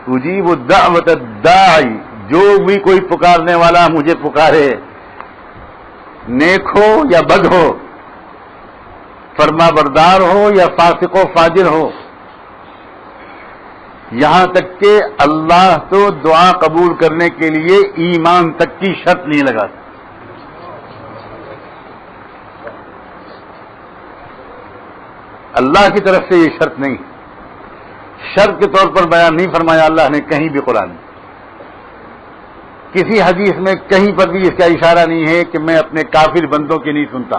اجیب الدعوت الداعی، جو بھی کوئی پکارنے والا مجھے پکارے، نیک ہو یا بد ہو، فرما بردار ہو یا فاسق و فاجر ہو، یہاں تک کہ اللہ تو دعا قبول کرنے کے لیے ایمان تک کی شرط نہیں لگاتا۔ اللہ کی طرف سے یہ شرط نہیں، شرط کے طور پر بیان نہیں فرمایا اللہ نے کہیں بھی قرآن میں، کسی حدیث میں کہیں پر بھی اس کا اشارہ نہیں ہے کہ میں اپنے کافر بندوں کی نہیں سنتا،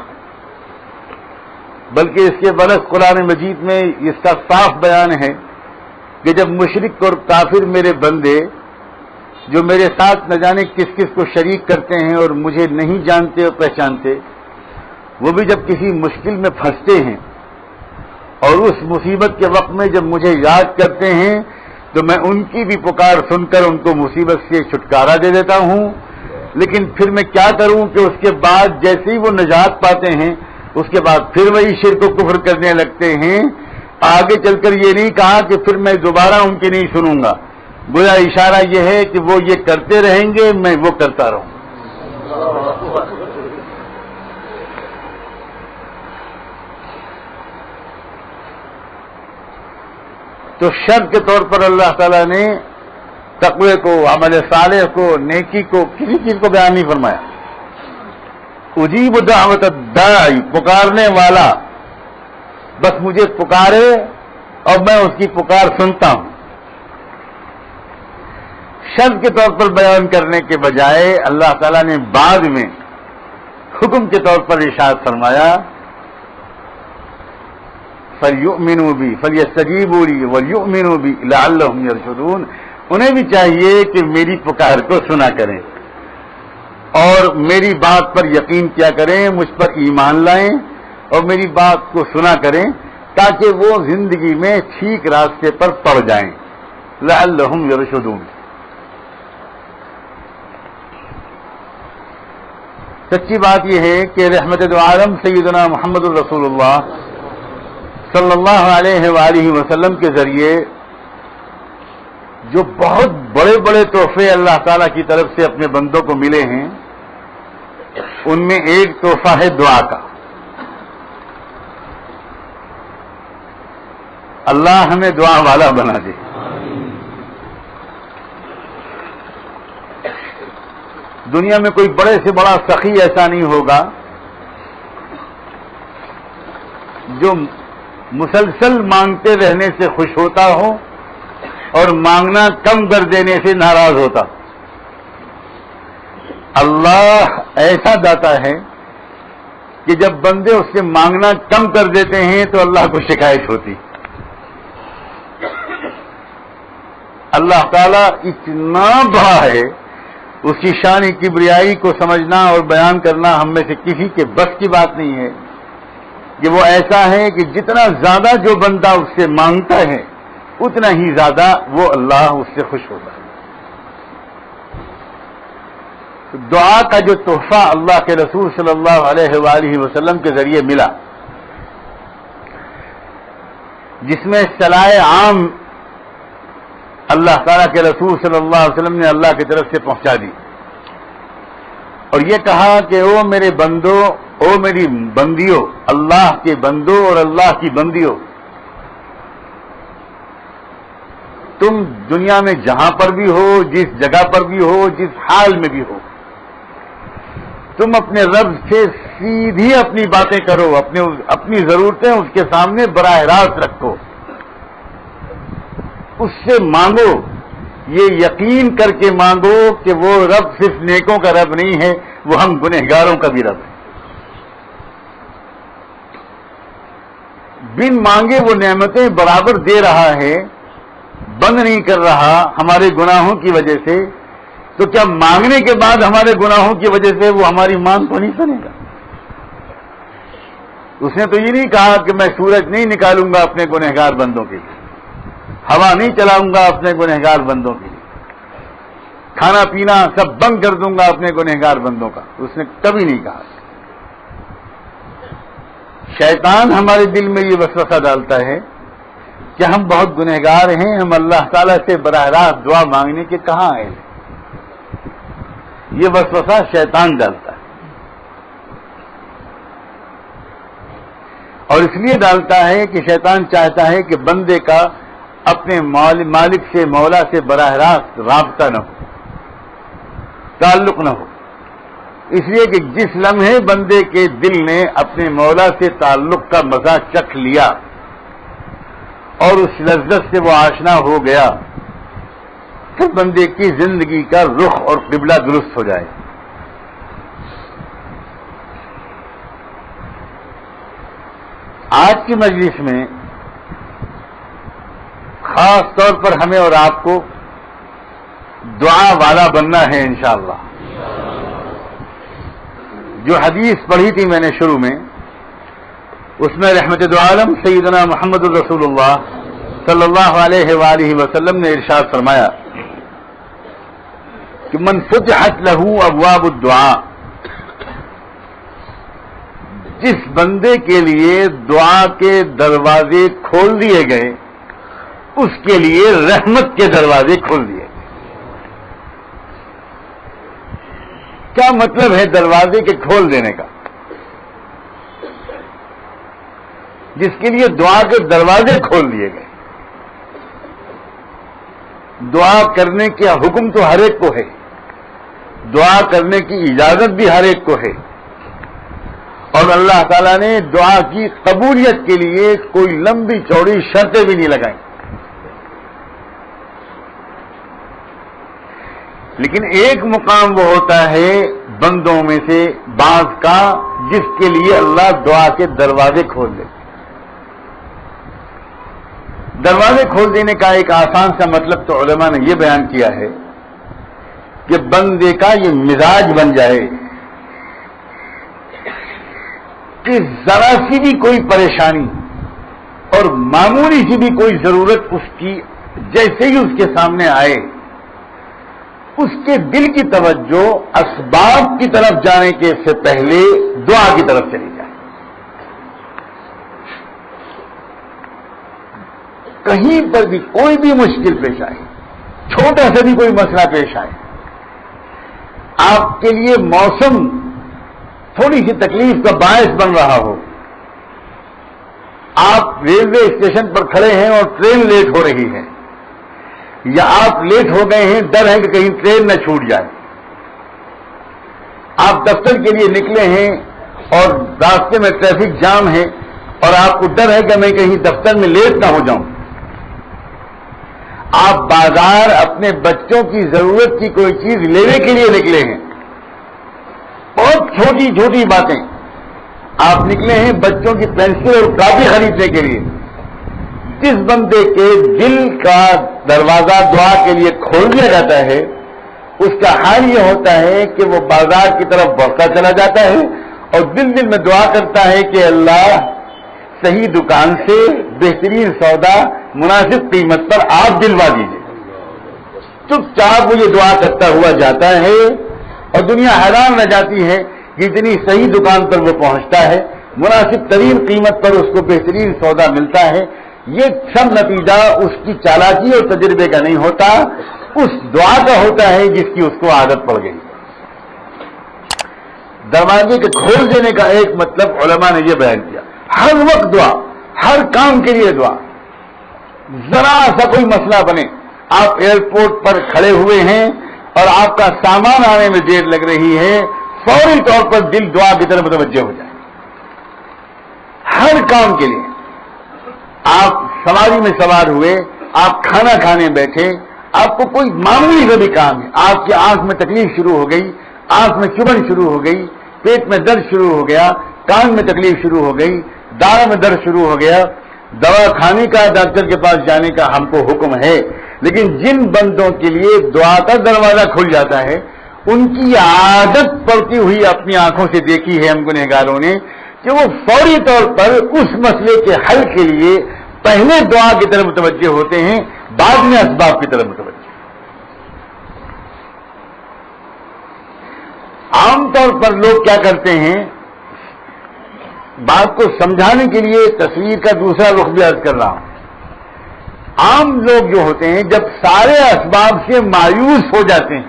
بلکہ اس کے برعکس قرآن مجید میں اس کا صاف بیان ہے کہ جب مشرک اور کافر میرے بندے جو میرے ساتھ نہ جانے کس کس کو شریک کرتے ہیں اور مجھے نہیں جانتے اور پہچانتے، وہ بھی جب کسی مشکل میں پھنستے ہیں اور اس مصیبت کے وقت میں جب مجھے یاد کرتے ہیں تو میں ان کی بھی پکار سن کر ان کو مصیبت سے چھٹکارا دے دیتا ہوں، لیکن پھر میں کیا کروں کہ اس کے بعد جیسے ہی وہ نجات پاتے ہیں اس کے بعد پھر وہی شرک و کفر کرنے لگتے ہیں۔ آگے چل کر یہ نہیں کہا کہ پھر میں دوبارہ ان کی نہیں سنوں گا، گویا اشارہ یہ ہے کہ وہ یہ کرتے رہیں گے، میں وہ کرتا رہوں۔ تو شرط کے طور پر اللہ تعالیٰ نے تقوی کو، عمل صالح کو، نیکی کو، کسی چیز کو بیان نہیں فرمایا۔ اجیب دعوت الداعی، پکارنے والا بس مجھے پکارے اور میں اس کی پکار سنتا ہوں۔ شرط کے طور پر بیان کرنے کے بجائے اللہ تعالیٰ نے بعد میں حکم کے طور پر ارشاد فرمایا فَلْيُؤْمِنُوا بِي فَلْيَسْتَجِيبُوا لِي وَلْيُؤْمِنُوا بِي لَعَلَّهُمْ يَرْشُدُونَ، انہیں بھی چاہیے کہ میری پکار کو سنا کریں اور میری بات پر یقین کیا کریں، مجھ پر ایمان لائیں اور میری بات کو سنا کریں تاکہ وہ زندگی میں ٹھیک راستے پر پڑ جائیں۔ لَعَلَّهُمْ يَرْشُدُونَ، سچی بات یہ ہے کہ رحمت دو عالم سیدنا محمد الرسول اللہ صلی اللہ علیہ وآلہ وسلم کے ذریعے جو بہت بڑے بڑے تحفے اللہ تعالیٰ کی طرف سے اپنے بندوں کو ملے ہیں، ان میں ایک تحفہ ہے دعا کا۔ اللہ ہمیں دعا والا بنا دے۔ دنیا میں کوئی بڑے سے بڑا سخی ایسا نہیں ہوگا جو مسلسل مانگتے رہنے سے خوش ہوتا ہو اور مانگنا کم کر دینے سے ناراض ہوتا۔ اللہ ایسا داتا ہے کہ جب بندے اس سے مانگنا کم کر دیتے ہیں تو اللہ کو شکایت ہوتی۔ اللہ تعالیٰ اتنا بڑا ہے، اس کی شان کبریائی کو سمجھنا اور بیان کرنا ہم میں سے کسی کے بس کی بات نہیں ہے کہ وہ ایسا ہے کہ جتنا زیادہ جو بندہ اس سے مانگتا ہے اتنا ہی زیادہ وہ اللہ اس سے خوش ہوتا ہے۔ تو دعا کا جو تحفہ اللہ کے رسول صلی اللہ علیہ وآلہ وسلم کے ذریعے ملا، جس میں صلاح عام اللہ تعالیٰ کے رسول صلی اللہ علیہ وسلم نے اللہ کی طرف سے پہنچا دی اور یہ کہا کہ او میرے بندو، او میری بندیوں، اللہ کے بندو اور اللہ کی بندیوں، تم دنیا میں جہاں پر بھی ہو، جس جگہ پر بھی ہو، جس حال میں بھی ہو، تم اپنے رب سے سیدھی اپنی باتیں کرو، اپنی ضرورتیں اس کے سامنے براہ راست رکھو، اس سے مانگو، یہ یقین کر کے مانگو کہ وہ رب صرف نیکوں کا رب نہیں ہے، وہ ہم گنہگاروں کا بھی رب ہے۔ بن مانگے وہ نعمتیں برابر دے رہا ہے، بند نہیں کر رہا ہمارے گناہوں کی وجہ سے، تو کیا مانگنے کے بعد ہمارے گناہوں کی وجہ سے وہ ہماری مانگ کو نہیں سنے گا؟ اس نے تو یہ نہیں کہا کہ میں سورج نہیں نکالوں گا اپنے گنہگار بندوں کے لیے، ہوا نہیں چلاؤں گا اپنے گنہگار بندوں کے لیے، کھانا پینا سب بند کر دوں گا اپنے گنہگار بندوں کا، اس نے کبھی نہیں کہا۔ شیطان ہمارے دل میں یہ وسوسہ ڈالتا ہے کہ ہم بہت گنہگار ہیں، ہم اللہ تعالیٰ سے براہ راست دعا مانگنے کے کہاں آئے؟ یہ وسوسہ شیطان ڈالتا ہے، اور اس لیے ڈالتا ہے کہ شیطان چاہتا ہے کہ بندے کا اپنے مالک سے، مولا سے براہ راست رابطہ نہ ہو، تعلق نہ ہو، اس لیے کہ جس لمحے بندے کے دل نے اپنے مولا سے تعلق کا مزہ چکھ لیا اور اس لذت سے وہ آشنا ہو گیا، پھر بندے کی زندگی کا رخ اور قبلہ درست ہو جائے۔ آج کی مجلس میں خاص طور پر ہمیں اور آپ کو دعا والا بننا ہے انشاءاللہ۔ جو حدیث پڑھی تھی میں نے شروع میں، اس میں رحمت دو عالم سیدنا محمد الرسول اللہ صلی اللہ علیہ وآلہ وسلم نے ارشاد فرمایا کہ من فتحت لہ ابواب الدعاء، جس بندے کے لیے دعا کے دروازے کھول دیے گئے اس کے لیے رحمت کے دروازے کھول دیے گئے۔ کیا مطلب ہے دروازے کے کھول دینے کا؟ جس کے لیے دعا کے دروازے کھول دیے گئے، دعا کرنے کا حکم تو ہر ایک کو ہے، دعا کرنے کی اجازت بھی ہر ایک کو ہے، اور اللہ تعالیٰ نے دعا کی قبولیت کے لیے کوئی لمبی چوڑی شرطیں بھی نہیں لگائیں۔ لیکن ایک مقام وہ ہوتا ہے بندوں میں سے بعض کا جس کے لیے اللہ دعا کے دروازے کھول دے۔ دروازے کھول دینے کا ایک آسان سا مطلب تو علماء نے یہ بیان کیا ہے کہ بندے کا یہ مزاج بن جائے کہ ذرا سی بھی کوئی پریشانی اور معمولی سی بھی کوئی ضرورت اس کی جیسے ہی اس کے سامنے آئے، اس کے دل کی توجہ اسباب کی طرف جانے کے سے پہلے دعا کی طرف چلی جائے۔ کہیں پر بھی کوئی بھی مشکل پیش آئے، چھوٹا سا بھی کوئی مسئلہ پیش آئے، آپ کے لیے موسم تھوڑی سی تکلیف کا باعث بن رہا ہو، آپ ریلوے اسٹیشن پر کھڑے ہیں اور ٹرین لیٹ ہو رہی ہے، یا آپ لیٹ ہو گئے ہیں، ڈر ہے کہ کہیں ٹرین نہ چھوٹ جائے، آپ دفتر کے لیے نکلے ہیں اور راستے میں ٹریفک جام ہے اور آپ کو ڈر ہے کہ میں کہیں دفتر میں لیٹ نہ ہو جاؤں، آپ بازار اپنے بچوں کی ضرورت کی کوئی چیز لینے کے لیے نکلے ہیں، بہت چھوٹی چھوٹی باتیں، آپ نکلے ہیں بچوں کی پینسل اور کاپی خریدنے کے لیے، جس بندے کے دل کا دروازہ دعا کے لیے کھول دیا جاتا ہے اس کا حال یہ ہوتا ہے کہ وہ بازار کی طرف بڑھتا چلا جاتا ہے اور دل دل میں دعا کرتا ہے کہ اللہ صحیح دکان سے بہترین سودا مناسب قیمت پر آپ دلوا دیجیے۔ چپ چاپ وہ یہ دعا کرتا ہوا جاتا ہے اور دنیا حیران رہ جاتی ہے کہ اتنی صحیح دکان پر وہ پہنچتا ہے، مناسب ترین قیمت پر اس کو بہترین سودا ملتا ہے۔ یہ سب نتیجہ اس کی چالاکی اور تجربے کا نہیں ہوتا، اس دعا کا ہوتا ہے جس کی اس کو عادت پڑ گئی۔ دروازے کے کھول دینے کا ایک مطلب علماء نے یہ بیان کیا، ہر وقت دعا، ہر کام کے لیے دعا۔ ذرا سا کوئی مسئلہ بنے، آپ ایئرپورٹ پر کھڑے ہوئے ہیں اور آپ کا سامان آنے میں دیر لگ رہی ہے، فوری طور پر دل دعا کی طرف متوجہ ہو جائے۔ ہر کام کے لیے، آپ سواری میں سوار ہوئے، آپ کھانا کھانے بیٹھے، آپ کو کوئی معمولی کا بھی کام ہے، آپ کی آنکھ میں تکلیف شروع ہو گئی، آنکھ میں چبھن شروع ہو گئی، پیٹ میں درد شروع ہو گیا، کان میں تکلیف شروع ہو گئی، داڑھ میں درد شروع ہو گیا، دوا کھانے کا، ڈاکٹر کے پاس جانے کا ہم کو حکم ہے، لیکن جن بندوں کے لیے دعا کا دروازہ کھل جاتا ہے ان کی عادت پڑتی ہوئی اپنی آنکھوں سے دیکھی ہے ہم گنہگاروں نے کہ وہ فوری طور پر اس مسئلے کے حل کے لیے پہلے دعا کی طرف متوجہ ہوتے ہیں، بعد میں اسباب کی طرف متوجہ۔ عام طور پر لوگ کیا کرتے ہیں، بات کو سمجھانے کے لیے تصویر کا دوسرا رخ بھی عرض کر رہا ہوں عام لوگ جو ہوتے ہیں جب سارے اسباب سے مایوس ہو جاتے ہیں،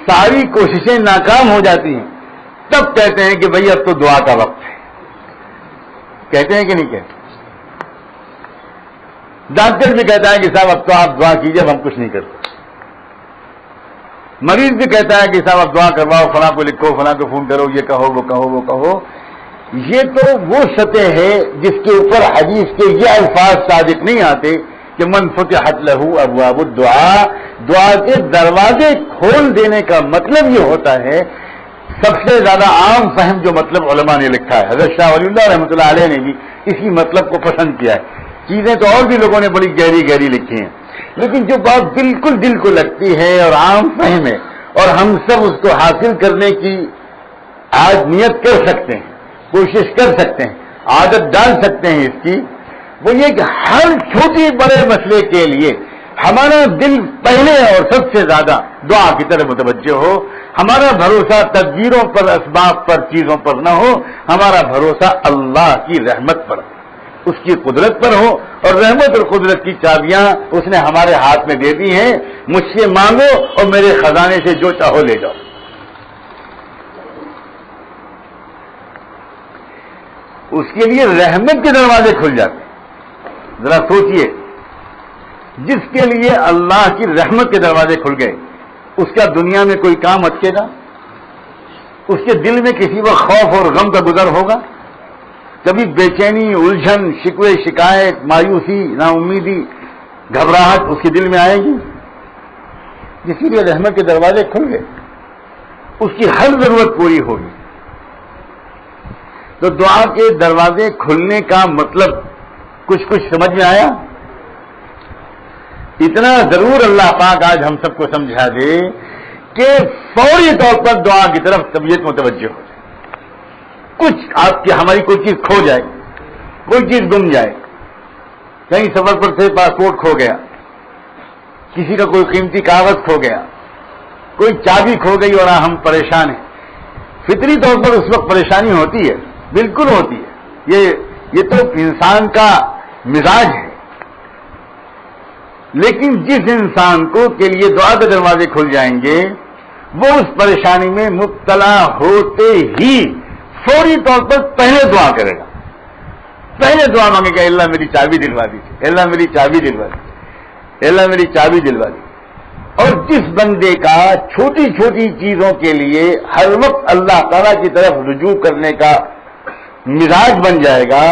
ساری کوششیں ناکام ہو جاتی ہیں، تب کہتے ہیں کہ بھئی اب تو دعا کا وقت ہے. کہتے ہیں کہ نہیں کہتے؟ ڈاکٹر بھی کہتا ہے کہ صاحب اب تو آپ دعا کیجئے، اب ہم کچھ نہیں کرتے. مریض بھی کہتا ہے کہ صاحب اب دعا کرواؤ، فلاں کو لکھو، فلاں کو فون کرو، یہ کہو وہ کہو وہ کہو. یہ تو وہ سطح ہے جس کے اوپر حدیث کے یہ الفاظ صادق نہیں آتے کہ من فتحت لہ ابواب الدعاء، دعا کے دروازے کھول دینے کا مطلب یہ ہوتا ہے. سب سے زیادہ عام فہم جو مطلب علماء نے لکھا ہے، حضرت شاہ ولی اللہ رحمۃ اللہ علیہ نے بھی اسی مطلب کو پسند کیا ہے. چیزیں تو اور بھی لوگوں نے بڑی گہری گہری لکھی ہیں، لیکن جو بات بالکل دل کو لگتی ہے اور عام فہم ہے اور ہم سب اس کو حاصل کرنے کی آج نیت کر سکتے ہیں، کوشش کر سکتے ہیں، عادت ڈال سکتے ہیں اس کی، وہ یہ کہ ہر چھوٹی بڑے مسئلے کے لیے ہمارا دل پہلے اور سب سے زیادہ دعا کی طرف متوجہ ہو. ہمارا بھروسہ تدبیروں پر، اسباب پر، چیزوں پر نہ ہو، ہمارا بھروسہ اللہ کی رحمت پر، اس کی قدرت پر ہو. اور رحمت اور قدرت کی چابیاں اس نے ہمارے ہاتھ میں دے دی ہیں. مجھ سے مانگو اور میرے خزانے سے جو چاہو لے جاؤ. اس کے لیے رحمت کے دروازے کھل جاتے ہیں. ذرا سوچئے، جس کے لیے اللہ کی رحمت کے دروازے کھل گئے، اس کا دنیا میں کوئی کام اٹکے گا؟ اس کے دل میں کسی وقت خوف اور غم کا گزر ہوگا؟ کبھی بے چینی، الجھن، شکوے، شکایت، مایوسی، نا امیدی، گھبراہٹ اس کے دل میں آئے گی؟ اسی لیے رحمت کے دروازے کھل گئے، اس کی ہر ضرورت پوری ہوگی. تو دعا کے دروازے کھلنے کا مطلب کچھ سمجھ میں آیا؟ اتنا ضرور اللہ پاک آج ہم سب کو سمجھا دے کہ فوری طور پر دعا کی طرف طبیعت متوجہ ہو جائے. کچھ آپ کی ہماری کوئی چیز کھو جائے، کوئی چیز گم جائے، کہیں سفر پر سے پاسپورٹ کھو گیا، کسی کا کوئی قیمتی کاغذ کھو گیا، کوئی چابی کھو گئی اور ہم پریشان ہیں. فطری طور پر اس وقت پریشانی ہوتی ہے، بالکل ہوتی ہے. یہ تو انسان کا مزاج ہے. لیکن جس انسان کو کے لیے دعا کے دروازے کھل جائیں گے، وہ اس پریشانی میں مبتلا ہوتے ہی فوری طور پر پہلے دعا کرے گا. پہلے دعا مانگے گا، اللہ میری چابی دلوا دیجیے، اللہ میری چابی دلوا دیجیے، اللہ میری چابی دلوا دیجیے. اور جس بندے کا چھوٹی چھوٹی چیزوں کے لیے ہر وقت اللہ تعالیٰ کی طرف رجوع کرنے کا مزاج بن جائے گا،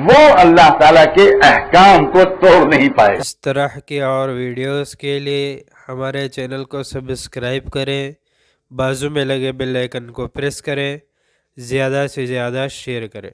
وہ اللہ تعالیٰ کے احکام کو توڑ نہیں پائے گا. اس طرح کی اور ویڈیوز کے لیے ہمارے چینل کو سبسکرائب کریں، بازو میں لگے بیل آئیکن کو پریس کریں، زیادہ سے زیادہ شیئر کریں.